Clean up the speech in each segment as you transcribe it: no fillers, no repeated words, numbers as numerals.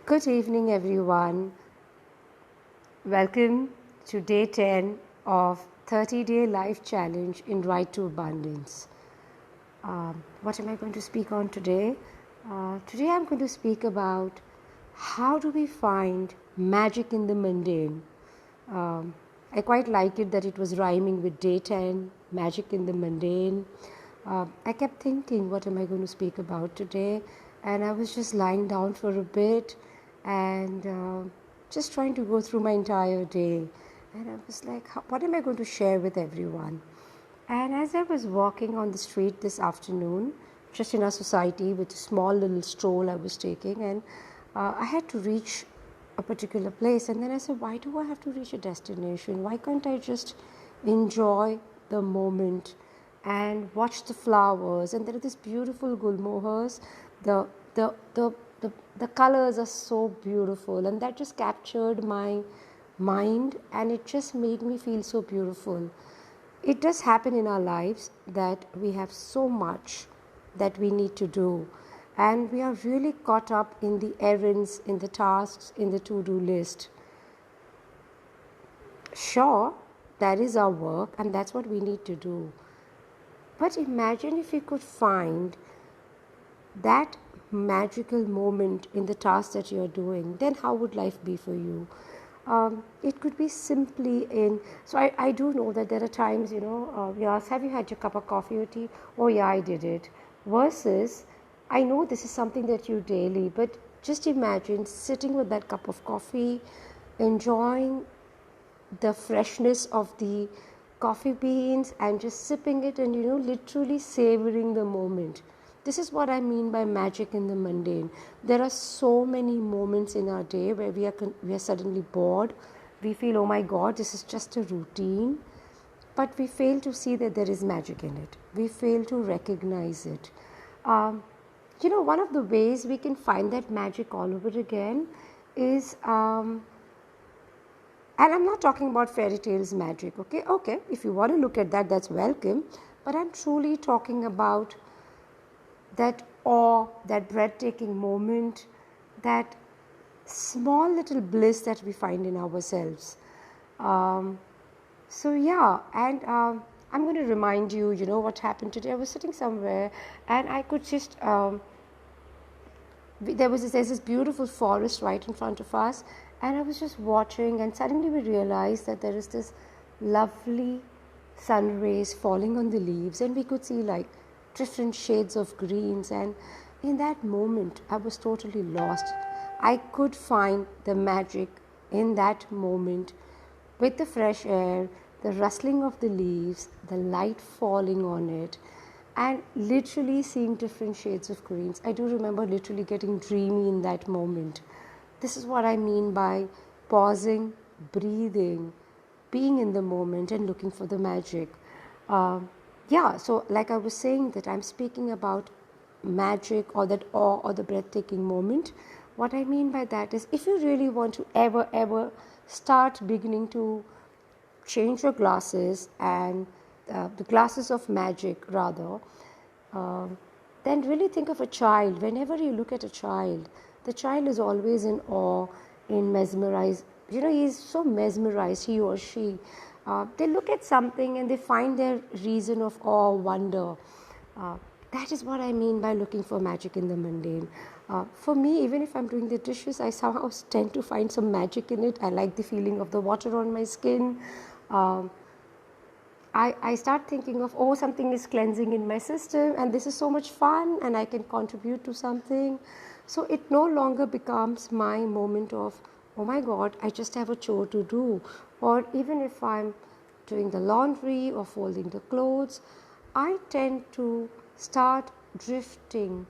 Good evening, everyone. Welcome to day 10 of 30-day life challenge in Right to Abundance. What am I going to speak on today? Today I'm going to speak about how do we find magic in the mundane. I quite like it that it was rhyming with day 10, magic in the mundane. I kept thinking, what am I going to speak about today? And I was just lying down for a bit and just trying to go through my entire day. And I was like, what am I going to share with everyone? And as I was walking on the street this afternoon, just in our society with a small little stroll I was taking, and I had to reach a particular place. And then I said, why do I have to reach a destination? Why can't I just enjoy the moment and watch the flowers? And there are these beautiful gulmohars. The the the the colors are so beautiful, and that just captured my mind, and it just made me feel so beautiful. It does happen in our lives that we have so much that we need to do, and we are really caught up in the errands, in the tasks, in the to-do list. Sure, that is our work and that's what we need to do. But imagine if we could find that magical moment in the task that you're doing, then how would life be for you? It could be simply in, so I do know that there are times, you ask, have you had your cup of coffee or tea? Oh yeah, I did it. Versus, I know this is something that you daily, but just imagine sitting with that cup of coffee, enjoying the freshness of the coffee beans and just sipping it and literally savoring the moment. This is what I mean by magic in the mundane. There are so many moments in our day where we are suddenly bored. We feel, oh my god, this is just a routine, but we fail to see that there is magic in it. We fail to recognize it. One of the ways we can find that magic all over again is and I'm not talking about fairy tales magic, okay, if you want to look at that, that's welcome, but I'm truly talking about that awe, that breathtaking moment, that small little bliss that we find in ourselves. And I'm going to remind you, what happened today. I was sitting somewhere and I could just there's this beautiful forest right in front of us, and I was just watching, and suddenly we realized that there is this lovely sun rays falling on the leaves, and we could see like different shades of greens, and in that moment I was totally lost. I could find the magic in that moment with the fresh air, the rustling of the leaves, the light falling on it, and literally seeing different shades of greens. I do remember literally getting dreamy in that moment. This is what I mean by pausing, breathing, being in the moment and looking for the magic. So like I was saying, that I'm speaking about magic or that awe or the breathtaking moment. What I mean by that is, if you really want to ever start beginning to change your glasses and the glasses of magic rather, then really think of a child. Whenever you look at a child, the child is always in awe, in mesmerized. He's so mesmerized, he or she. They look at something and they find their reason of awe, wonder. That is what I mean by looking for magic in the mundane. For me, even if I'm doing the dishes, I somehow tend to find some magic in it. I like the feeling of the water on my skin. I start thinking of, something is cleansing in my system and this is so much fun and I can contribute to something. So it no longer becomes my moment of, oh my god, I just have a chore to do. Or even if I'm doing the laundry or folding the clothes, I tend to start drifting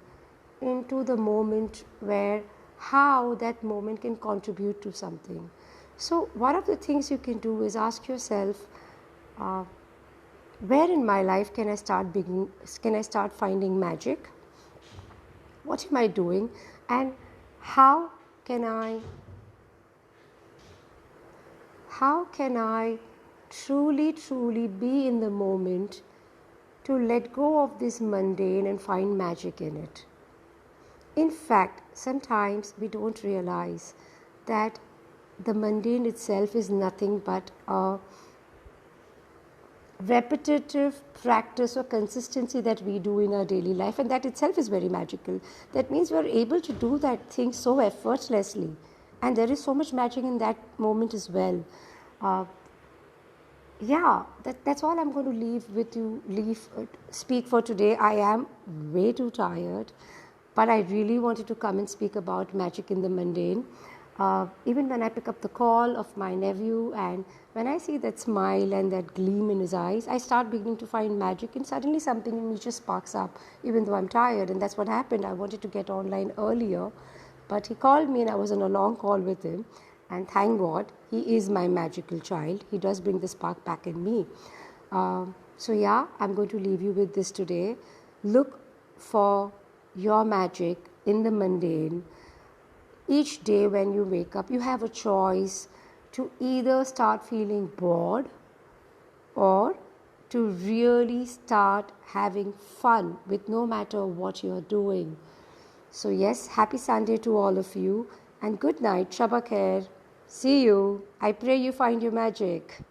into the moment where how that moment can contribute to something. So one of the things you can do is ask yourself, where in my life can I start finding magic? What am I doing? And how can I truly be in the moment to let go of this mundane and find magic in it? In fact, sometimes we don't realize that the mundane itself is nothing but a repetitive practice or consistency that we do in our daily life, and that itself is very magical. That means we are able to do that thing so effortlessly, and there is so much magic in that moment as well. uh, yeah, that's all I'm going to speak for today. I am way too tired, but I really wanted to come and speak about magic in the mundane. Even when I pick up the call of my nephew, and when I see that smile and that gleam in his eyes, I start beginning to find magic, and suddenly something in me just sparks up, even though I'm tired. And that's what happened. I wanted to get online earlier, but he called me and I was on a long call with him. And thank God, he is my magical child. He does bring the spark back in me. So, yeah, I'm going to leave you with this today. Look for your magic in the mundane. Each day when you wake up, you have a choice to either start feeling bored or to really start having fun with no matter what you're doing. So yes, happy Sunday to all of you, and good night, Shaba Khair. See you. I pray you find your magic.